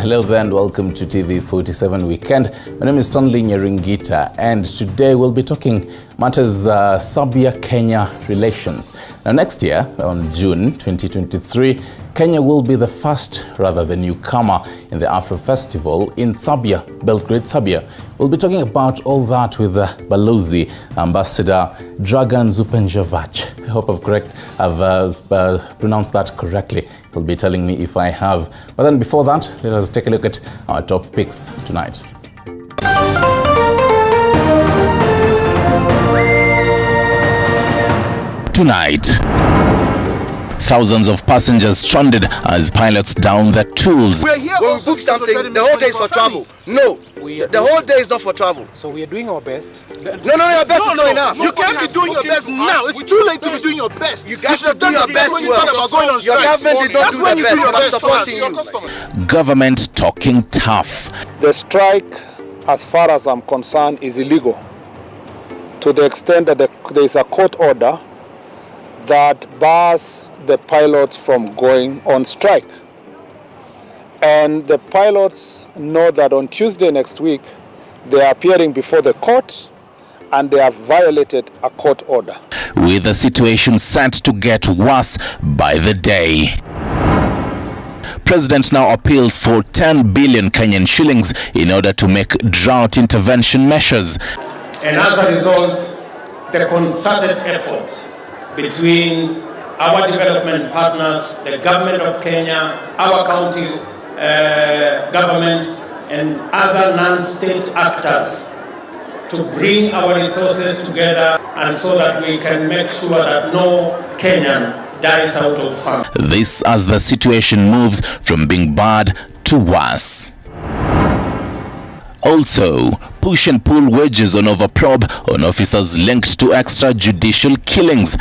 Hello there and welcome to TV 47 Weekend. My name is Stanley Nyeringita and today we'll be talking matters Serbia-Kenya relations. Now next year, on June 2023, Kenya will be the newcomer in the Afro Festival in Serbia, Belgrade, Serbia. We'll be talking about all that with Balozi Ambassador Dragan Zupenjevac. I hope I've pronounced that correctly. He'll be telling me if I have. But then before that, let us take a look at our top picks tonight. Tonight, thousands of passengers stranded as pilots down their tools. We're here when we book something, the whole day is for travel. No, the whole day is not for travel. So we are doing our best. No, your best is not enough. You can't be doing your best now. It's too late to be doing your best. You got to do your best well. Your government did not do the best, but I'm supporting you. Government talking tough. The strike, as far as I'm concerned, is illegal. To the extent that there is a court order that bars the pilots from going on strike. And the pilots know that on Tuesday next week, they are appearing before the court and they have violated a court order. With the situation set to get worse by the day. President now appeals for 10 billion Kenyan shillings in order to make drought intervention measures. And as a result, the concerted effort between our development partners, the government of Kenya, our county governments, and other non-state actors to bring our resources together and so that we can make sure that no Kenyan dies out of famine. This as the situation moves from being bad to worse. Also, push and pull wedges on overprobe on officers linked to extrajudicial killings.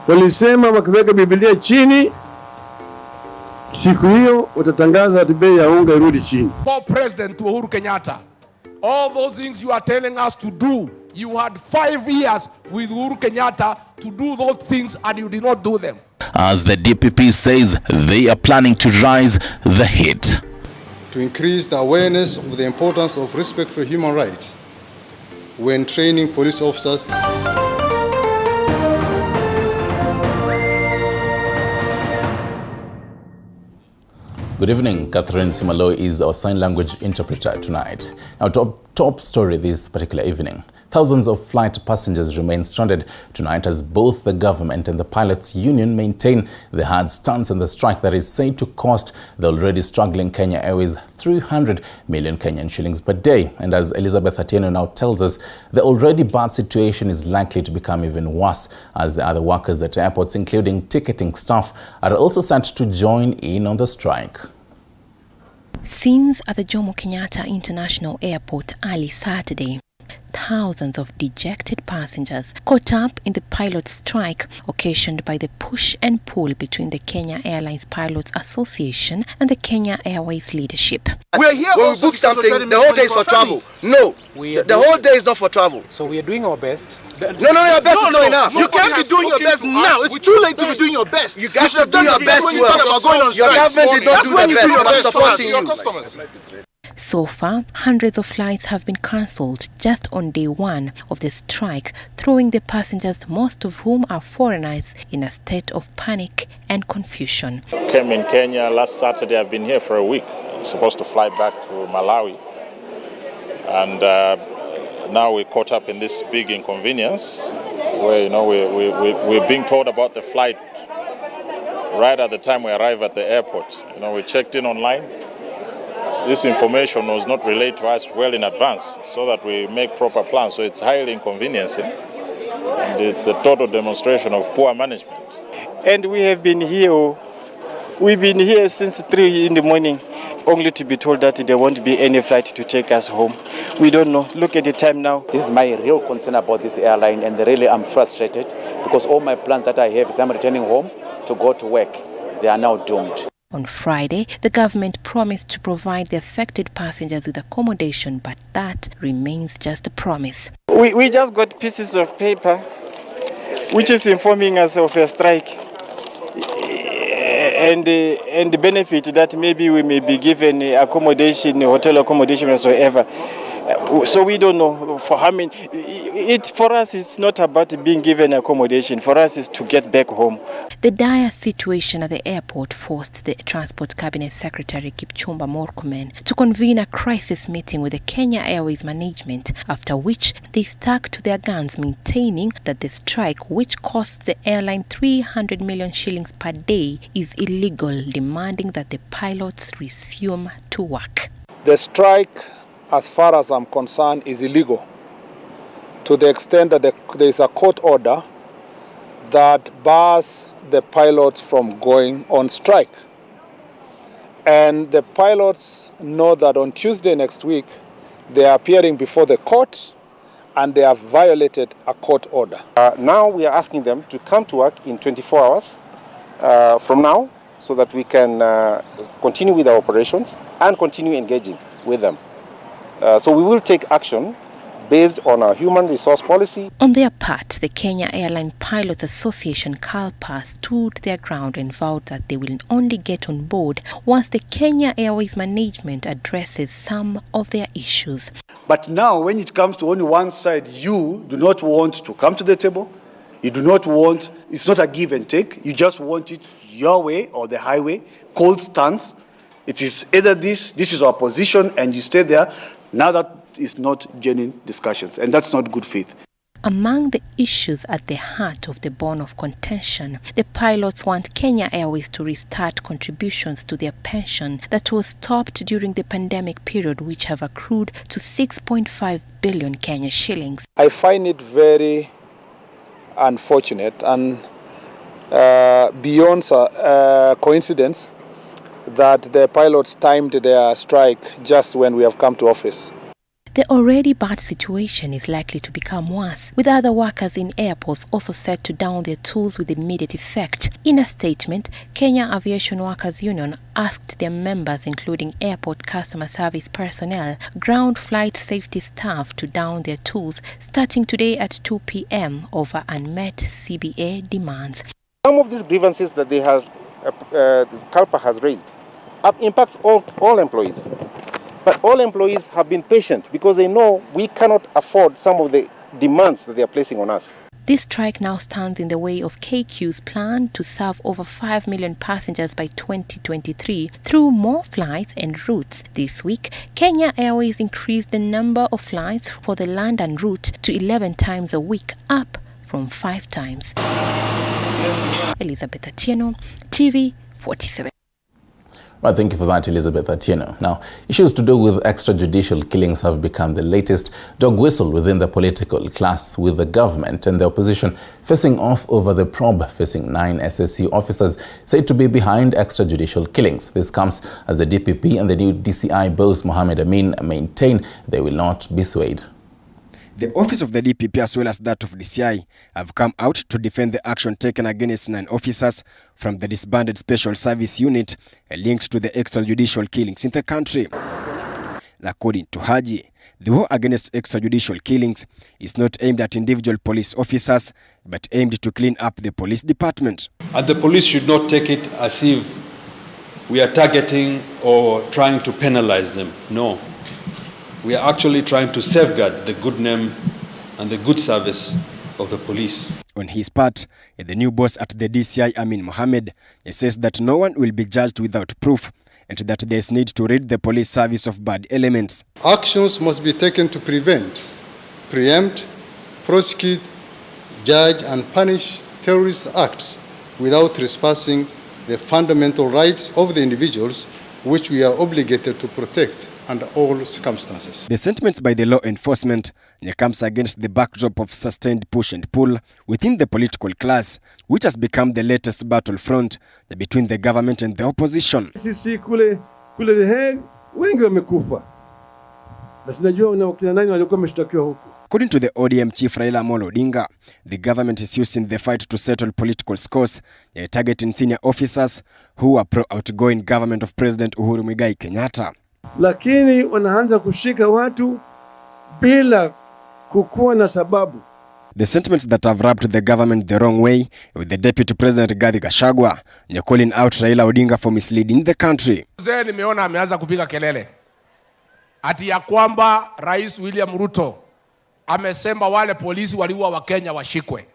Walisema wakiweka Biblia chini, siku hiyo utatangaza ati bei ya unga irudi chini. For President Uhuru Kenyatta, all those things you are telling us to do, you had 5 years with Uhuru Kenyatta to do those things and you did not do them. As the DPP says, they are planning to rise the heat. To increase the awareness of the importance of respect for human rights when training police officers. Good evening. Catherine Simalo is our sign language interpreter tonight. Now, top story this particular evening. Thousands of flight passengers remain stranded tonight as both the government and the pilots' union maintain the hard stance on the strike that is said to cost the already struggling Kenya Airways 300 million Kenyan shillings per day. And as Elizabeth Atieno now tells us, the already bad situation is likely to become even worse as the other workers at airports, including ticketing staff, are also set to join in on the strike. Scenes at the Jomo Kenyatta International Airport early Saturday. Thousands of dejected passengers caught up in the pilot strike occasioned by the push and pull between the Kenya Airlines Pilots Association and the Kenya Airways leadership. We're here when we book something, the whole day is for travel. No, the whole day is not for travel. So we are doing our best. No, your best is not enough. You can't be doing your best now. It's too late to be doing your best. You got to do your best well. Your government did not do the best, but I'm supporting you. So far, hundreds of flights have been cancelled just on day one of the strike, throwing the passengers, most of whom are foreigners, in a state of panic and confusion. Came in Kenya last Saturday. I've been here for a week. I'm supposed to fly back to Malawi. And now we're caught up in this big inconvenience where, we're being told about the flight right at the time we arrive at the airport. We checked in online. This information was not relayed to us well in advance so that we make proper plans. So it's highly inconveniencing and it's a total demonstration of poor management. And we have been here, we've been here since 3 in the morning, only to be told that there won't be any flight to take us home. We don't know. Look at the time now. This is my real concern about this airline, and really I'm frustrated because all my plans that I have is I'm returning home to go to work. They are now doomed. On Friday, the government promised to provide the affected passengers with accommodation, but that remains just a promise. We just got pieces of paper which is informing us of a strike. and benefit that maybe we may be given accommodation, hotel accommodation whatsoever. So we don't know for how many. For us, it's not about being given accommodation. For us, it's to get back home. The dire situation at the airport forced the Transport Cabinet Secretary Kipchumba Murkomen to convene a crisis meeting with the Kenya Airways management, after which they stuck to their guns, maintaining that the strike, which costs the airline 300 million shillings per day, is illegal, demanding that the pilots resume to work. The strike, as far as I'm concerned, is illegal, to the extent that there is a court order that bars the pilots from going on strike. And the pilots know that on Tuesday next week, they are appearing before the court and they have violated a court order. Now we are asking them to come to work in 24 hours from now, so that we can continue with our operations and continue engaging with them. So we will take action based on our human resource policy. On their part, the Kenya Airline Pilots Association (KALPA) stood their ground and vowed that they will only get on board once the Kenya Airways management addresses some of their issues. But now, when it comes to only one side, you do not want to come to the table. You do not want, it's not a give and take. You just want it your way or the highway, cold stance. It is either this is our position, and you stay there. Now that is not genuine discussions, and that's not good faith. Among the issues at the heart of the bone of contention, the pilots want Kenya Airways to restart contributions to their pension that was stopped during the pandemic period, which have accrued to 6.5 billion Kenya shillings. I find it very unfortunate and beyond coincidence that the pilots timed their strike just when we have come to office. The already bad situation is likely to become worse, with other workers in airports also set to down their tools with immediate effect. In a statement, Kenya Aviation Workers Union asked their members, including airport customer service personnel, ground flight safety staff, to down their tools starting today at 2 p.m. over unmet CBA demands. Some of these grievances that they have, KALPA has raised, impacts all employees. But all employees have been patient because they know we cannot afford some of the demands that they are placing on us. This strike now stands in the way of KQ's plan to serve over 5 million passengers by 2023 through more flights and routes. This week, Kenya Airways increased the number of flights for the London route to 11 times a week, up from 5 times. Elizabeth Atieno, TV 47. Well, thank you for that, Elizabeth Atieno. Now, issues to do with extrajudicial killings have become the latest dog whistle within the political class, with the government and the opposition facing off over the probe facing 9 SSU officers said to be behind extrajudicial killings. This comes as the DPP and the new DCI boss Mohamed Amin maintain they will not be swayed. The office of the DPP as well as that of DCI have come out to defend the action taken against 9 officers from the disbanded Special Service Unit linked to the extrajudicial killings in the country. According to Haji, the war against extrajudicial killings is not aimed at individual police officers, but aimed to clean up the police department. And the police should not take it as if we are targeting or trying to penalize them. No. We are actually trying to safeguard the good name and the good service of the police. On his part, the new boss at the DCI, Amin Mohamed, says that no one will be judged without proof and that there is need to rid the police service of bad elements. Actions must be taken to prevent, preempt, prosecute, judge and punish terrorist acts without trespassing the fundamental rights of the individuals which we are obligated to protect under all circumstances. The sentiments by the law enforcement comes against the backdrop of sustained push and pull within the political class, which has become the latest battlefront between the government and the opposition. Sisi kule The Hague wengi wamekufa. Na tunajua na wakina nani walikuwa wameshtakiwa huko. According to the ODM chief Raila Amolo Odinga, the government is using the fight to settle political scores, targeting senior officers who are pro-outgoing government of President Uhuru Muigai Kenyatta. Lakini wanaanza kushika watu bila kukuwa na sababu. The sentiments that have rubbed the government the wrong way, with the Deputy President Rigathi Gachagua calling out Raila Odinga for misleading the country. Mzee nimeona ameanza kupiga kelele ati ya kwamba Rais William Ruto amesema wale polisi waliua Wakenya washikwe.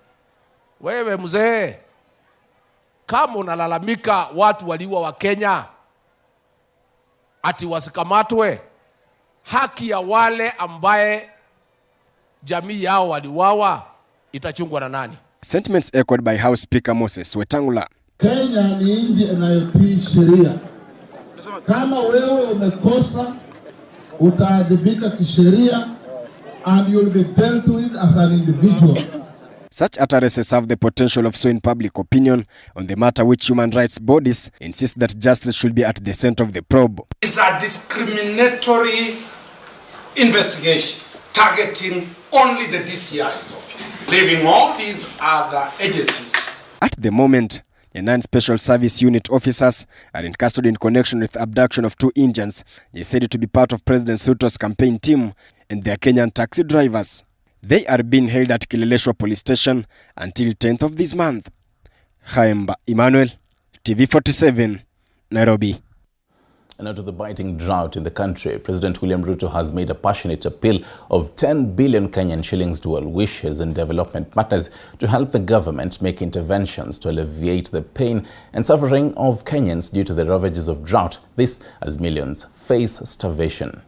Wewe mzee, kama unalalamika watu waliua Wakenya ati wasikamatwe, haki ya wale ambaye jamii yao waliuawa itachungwa na nani? Sentiments echoed by House Speaker Moses Wetangula. Kenya ni nchi inayotii sheria. Kama wewe umekosa, utaadhibika kisheria and you'll be dealt with as an individual. Such utterances have the potential of sowing public opinion on the matter, which human rights bodies insist that justice should be at the center of the probe. It's a discriminatory investigation targeting only the DCI's office, leaving all these other agencies. At the moment, the 9 Special Service Unit officers are in custody in connection with the abduction of 2 Indians. They said to be part of President Ruto's campaign team and their Kenyan taxi drivers. They are being held at Kileleshwa Police Station until 10th of this month. Khaemba Emmanuel, TV47, Nairobi. And out of the biting drought in the country, President William Ruto has made a passionate appeal of 10 billion Kenyan shillings to well wishers and development partners to help the government make interventions to alleviate the pain and suffering of Kenyans due to the ravages of drought. This as millions face starvation.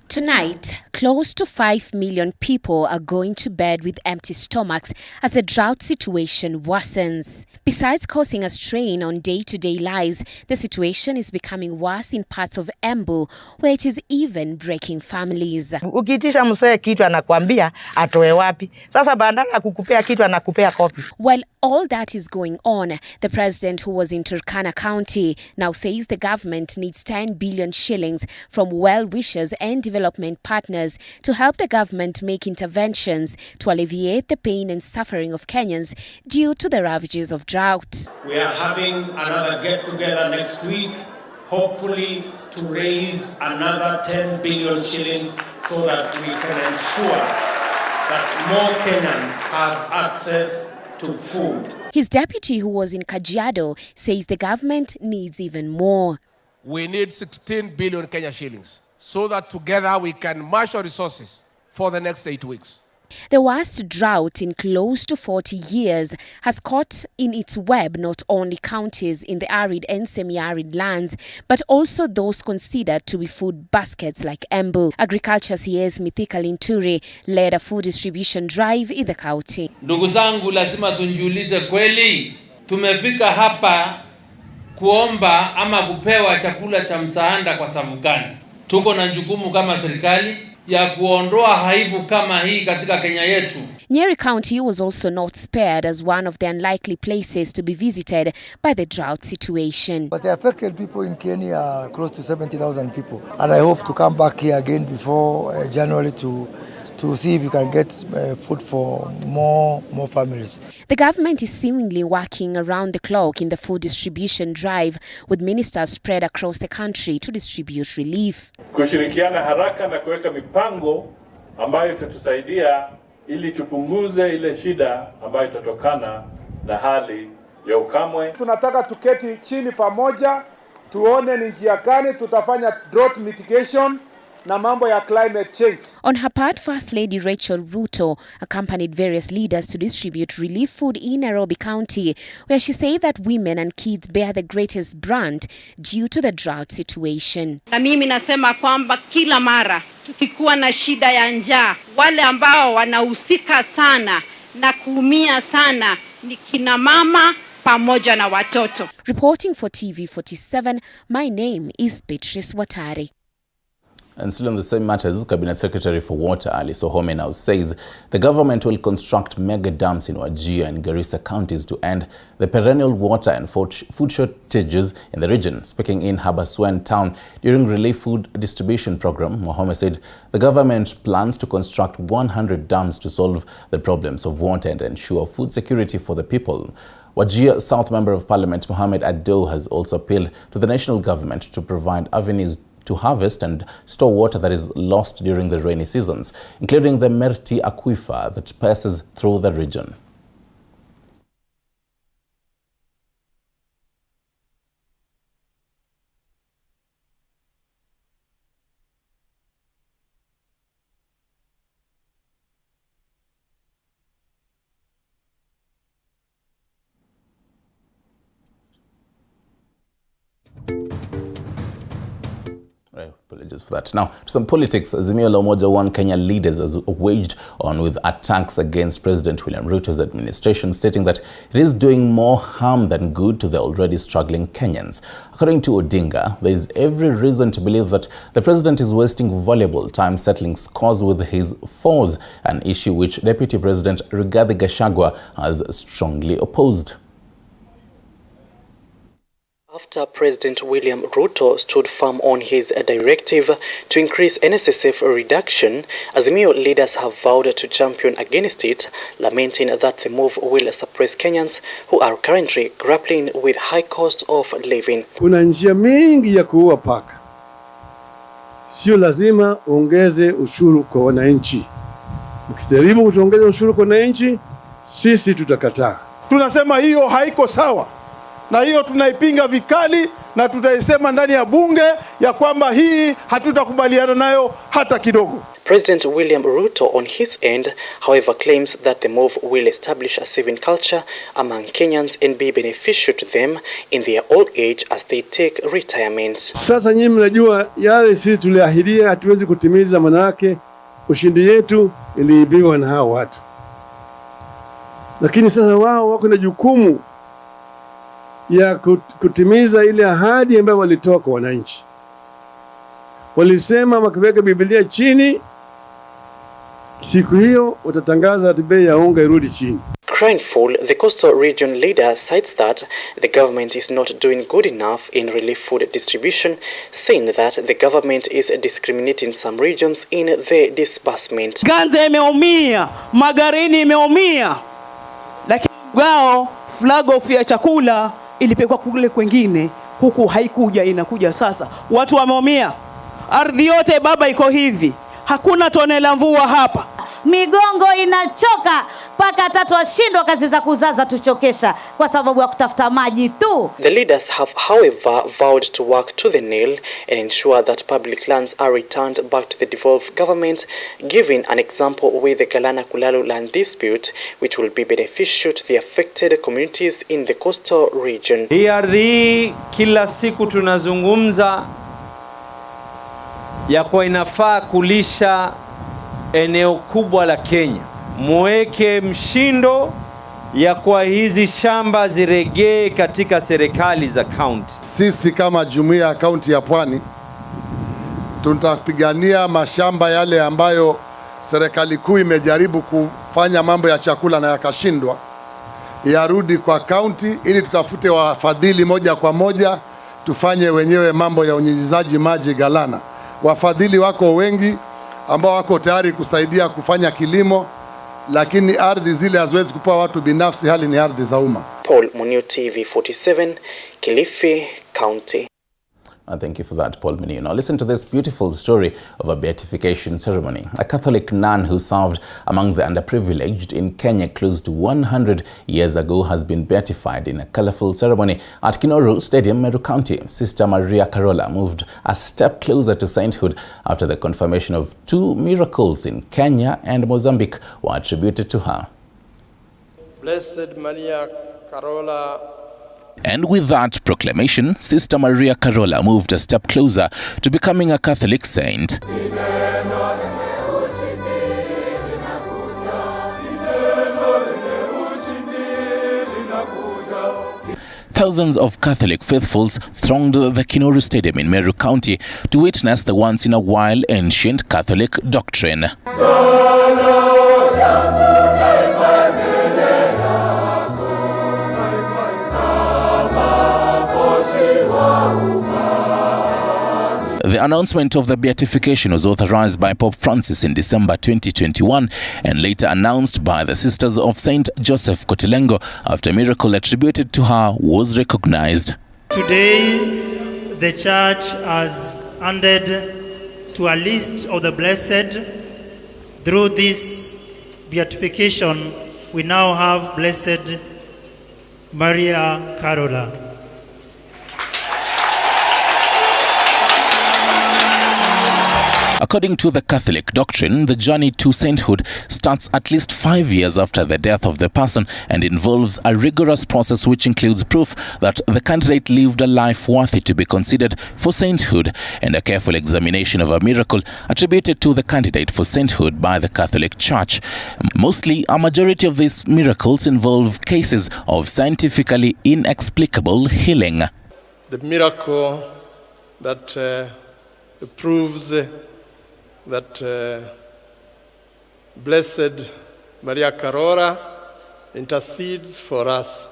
Tonight, close to 5 million people are going to bed with empty stomachs as the drought situation worsens. Besides causing a strain on day-to-day lives, the situation is becoming worse in parts of Embu, where it is even breaking families. Ukiitisha msee kitu anakuambia atoe wapi. Sasa badala ya kukupea kitu anakupea kopi. While all that is going on, the president, who was in Turkana County, now says the government needs 10 billion shillings from well-wishers and development partners to help the government make interventions to alleviate the pain and suffering of Kenyans due to the ravages of drought. We are having another get-together next week, hopefully to raise another 10 billion shillings so that we can ensure that more Kenyans have access to food. His deputy, who was in Kajiado, says the government needs even more. We need 16 billion Kenya shillings so that together we can marshal resources for the next 8 weeks. The worst drought in close to 40 years has caught in its web not only counties in the arid and semi-arid lands, but also those considered to be food baskets like Embu. Agriculture CS Mithika Linturi led a food distribution drive in the county. Ndugu zangu, lazima tunjiulize kweli tumefika hapa kuomba ama kupewa chakula cha msaada kwa sababu gani? Tuko na jukumu kama serikali ya kuondoa haibu kama hii katika Kenya yetu. Nyeri County was also not spared as one of the unlikely places to be visited by the drought situation. But the affected people in Kenya are close to 70,000 people. And I hope to come back here again before January to see if we can get food for more families. The government is seemingly working around the clock in the food distribution drive, with ministers spread across the country to distribute relief. Kushirikiana haraka na kuweka mipango ambayo itatusaidia ili tupunguze ile shida ambayo itatokana na hali ya ukame. Tunataka tuketi chini pamoja tuone ni njia gani tutafanya drought mitigation na mambo ya climate change. On her part, First Lady Rachel Ruto accompanied various leaders to distribute relief food in Nairobi County, where she said that women and kids bear the greatest brunt due to the drought situation. Na mimi nasema kwamba kila mara tukikuwa na shida ya njaa, wale ambao wanahusika sana na kuumia sana ni kina mama pamoja na watoto. Reporting for TV47, my name is Beatrice Watari. And still on the same matters, Cabinet Secretary for Water Ali Sohome now says the government will construct mega dams in Wajir and Garissa counties to end the perennial water and food shortages in the region. Speaking in Habaswein town during relief food distribution program, Mohammed said the government plans to construct 100 dams to solve the problems of water and ensure food security for the people. Wajir South Member of Parliament Mohammed Ado has also appealed to the national government to provide avenues to harvest and store water that is lost during the rainy seasons, including the Merti aquifer that passes through the region. Apologies for that. Now, to some politics. Azimio la Umoja One Kenya leaders has waged on with attacks against President William Ruto's administration, stating that it is doing more harm than good to the already struggling Kenyans. According to Odinga, there is every reason to believe that the president is wasting valuable time settling scores with his foes, an issue which Deputy President Rigathi Gachagua has strongly opposed. After President William Ruto stood firm on his directive to increase NSSF reduction, Azimio leaders have vowed to champion against it, lamenting that the move will suppress Kenyans who are currently grappling with high cost of living. Kuna njia mingi ya kuua paka. Sio lazima ongeze ushuru kwa wananchi. Mkijaribu kuongeza ushuru kwa wananchi, sisi tutakataa. Tunasema hiyo haiko sawa. Na hiyo tunaipinga vikali na tutaisema ndani ya bunge ya kwamba hii hatutakubaliana nayo hata kidogo. President William Ruto on his end, however, claims that the move will establish a saving culture among Kenyans and be beneficial to them in their old age as they take retirement. Sasa nyinyi mnajua yale sisi tuliahidia hatuwezi kutimiza, manake ushindi yetu iliibiwa na hao watu. Lakini sasa wao wako na jukumu ya kutimiza ile ahadi ambayo walitoa kwa wananchi. Walisema wakiweka Biblia chini, siku hiyo utatangaza bei ya unga irudi chini. Cryingful, the coastal region leader cites that the government is not doing good enough in relief food distribution, saying that the government is discriminating some regions in the disbursement. Ganze imeumia, Magarini imeumia, lakini gao flag of ya chakula ilipekwa kule kwengine, huku haikuja, inakuja sasa. Watu wameumia. Ardhi yote baba iko hivi. Hakuna tone la mvua hapa. Migongo inachoka paka tatu washindwa kazi za kuzaza tuchokesha kwa sababu ya kutafuta maji tu. The leaders have however vowed to work to the nail and ensure that public lands are returned back to the devolved government, giving an example with the Galana Kulalu land dispute which will be beneficial to the affected communities in the coastal region. Hii ardhi kila siku tunazungumza ya kwa inafaa kulisha eneo kubwa la Kenya. Mweke mshindo ya kwa hizi shamba ziregee katika serikali za county. Sisi kama jumuiya ya county ya Pwani tutapigania mashamba yale ambayo serikali kuu imejaribu kufanya mambo ya chakula na yakashindwa, yarudi kwa county ili tutafute wafadhili moja kwa moja, tufanye wenyewe mambo ya unyunyizaji maji Galana. Wafadhili wako wengi ambao wako tayari kusaidia kufanya kilimo, lakini ardhi zile haziwezi kupewa watu binafsi, hali ni ardhi za umma. Paul Munio, TV 47, Kilifi County. Thank you for that, Paul Munio. Now listen to this beautiful story of a beatification ceremony. A Catholic nun who served among the underprivileged in Kenya close to 100 years ago has been beatified in a colorful ceremony at Kinoru Stadium, Meru County. Sister Maria Carola moved a step closer to sainthood after the confirmation of 2 miracles in Kenya and Mozambique were attributed to her. Blessed Maria Carola. And with that proclamation, Sister Maria Carola moved a step closer to becoming a Catholic saint. Thousands of Catholic faithfuls thronged the Kinoru Stadium in Meru County to witness the once-in-a-while ancient Catholic doctrine. The announcement of the beatification was authorized by Pope Francis in December 2021 and later announced by the Sisters of Saint Joseph Kotilengo after a miracle attributed to her was recognized. Today, the Church has added to a list of the blessed. Through this beatification, we now have Blessed Maria Carola. According to the Catholic doctrine, the journey to sainthood starts at least 5 years after the death of the person and involves a rigorous process which includes proof that the candidate lived a life worthy to be considered for sainthood and a careful examination of a miracle attributed to the candidate for sainthood by the Catholic Church. Mostly, a majority of these miracles involve cases of scientifically inexplicable healing. The miracle that proves that Blessed Maria Carola intercedes for us.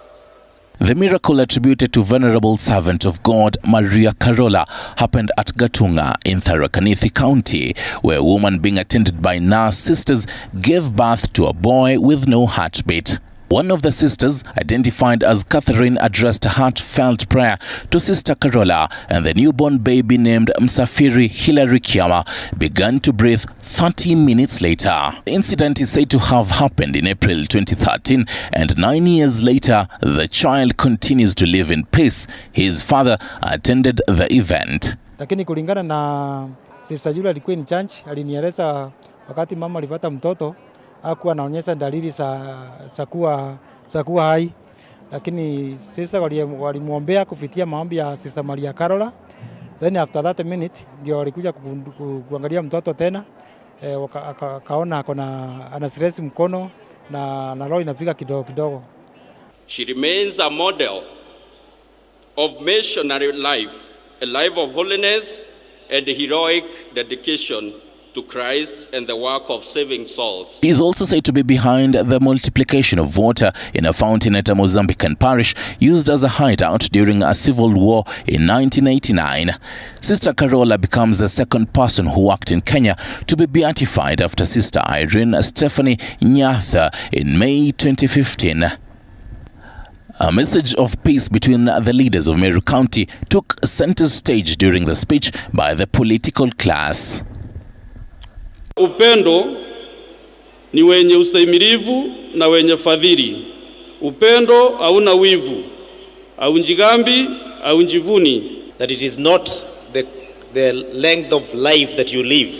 The miracle attributed to venerable servant of God Maria Carola happened at Gatunga in Tharaka Nithi County, where a woman being attended by nurse sisters gave birth to a boy with no heartbeat. One of the sisters, identified as Catherine, addressed a heartfelt prayer to Sister Carola, and the newborn baby named Msafiri Hilary Kiama began to breathe 30 minutes later. The incident is said to have happened in April 2013, and 9 years later, the child continues to live in peace. His father attended the event. Lakini kulingana na Sister Julia alikuwa in church, alinieleza wakati mama alipata mtoto hakuwa anaonyesha dalili za kuwa hai, lakini sister walimuombea kupitia maombi ya Sister Maria Carola. Then after that minute ndio walikuja kuangalia mtoto tena, akaona ana stress mkono na roho inapiga kidogo kidogo. She remains a model of missionary life, a life of holiness and heroic dedication to Christ and the work of saving souls. He is also said to be behind the multiplication of water in a fountain at a Mozambican parish used as a hideout during a civil war in 1989. Sister Carola becomes the second person who worked in Kenya to be beatified after Sister Irene Stephanie Nyatha in May 2015. A message of peace between the leaders of Meru County took center stage during the speech by the political class. Upendo ni wenye ustahimilivu na wenye fadhili. Upendo hauna wivu, haunjigambi, haunjivuni. That it is not the length of life that you live,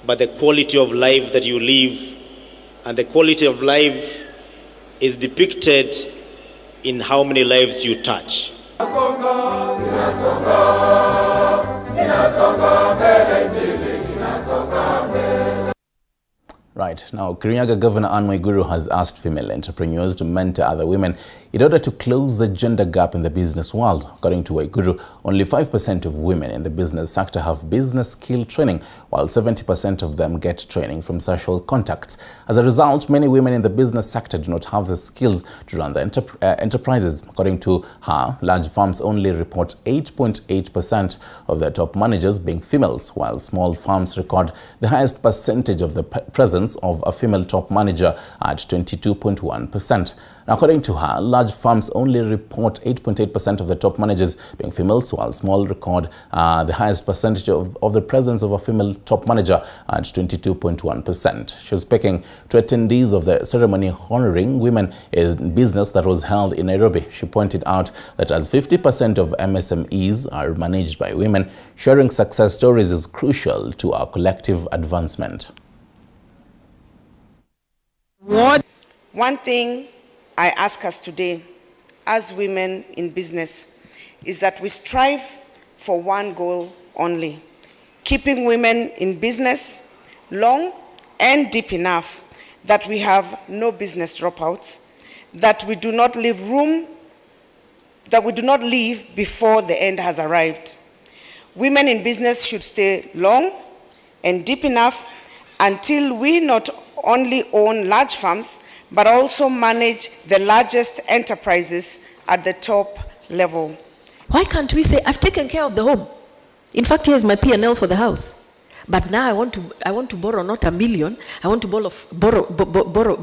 but the quality of life that you live. And the quality of life is depicted in how many lives you touch. Right, now Kirinyaga Governor Anne Waiguru has asked female entrepreneurs to mentor other women in order to close the gender gap in the business world. According to Waiguru, only 5% of women in the business sector have business skill training, while 70% of them get training from social contacts. As a result, many women in the business sector do not have the skills to run the enterprises. According to her, large firms only report 8.8% of their top managers being females, while small firms record the highest percentage of the presence of a female top manager at 22.1%. According to her, large firms only report 8.8% of the top managers being females, while small record the highest percentage of the presence of a female top manager at 22.1%. She was speaking to attendees of the ceremony honoring women in business that was held in Nairobi. She pointed out that as 50% of MSMEs are managed by women, sharing success stories is crucial to our collective advancement. One thing I ask us today, as women in business, is that we strive for one goal only: keeping women in business long and deep enough that we have no business dropouts, that we do not leave before the end has arrived. Women in business should stay long and deep enough until we not only own large firms, but also manage the largest enterprises at the top level. Why can't we say, I've taken care of the home? In fact, here's my P&L for the house. But now I want to borrow not $1 million, I want to borrow